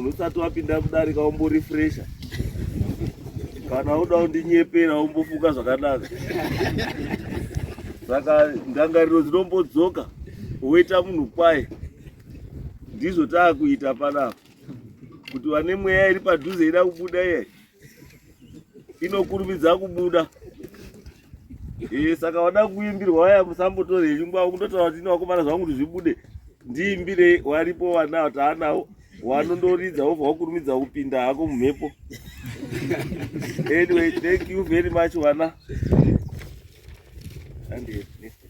munhu usati wapinda mudarika umborefresha. Kana uda kundinyepera umbofuka zvakanaka. Saka ndangariro dzinombodzoka woita munhu kwaye. Ndizvo taakuita panapa. Kuti vane mweya iri padhuze ida kubuda iye inokurumidza kubuda. Saka wada kuimbirwa waya musambotore chingwa kundotaura kuti inowakomana zvangu kuti zvibude. Ndiimbire waripo vana wataanawo wanondoridza wobva wakurumidza kupinda hako mumhepo. Anyway, thank you very much, Vana. And next.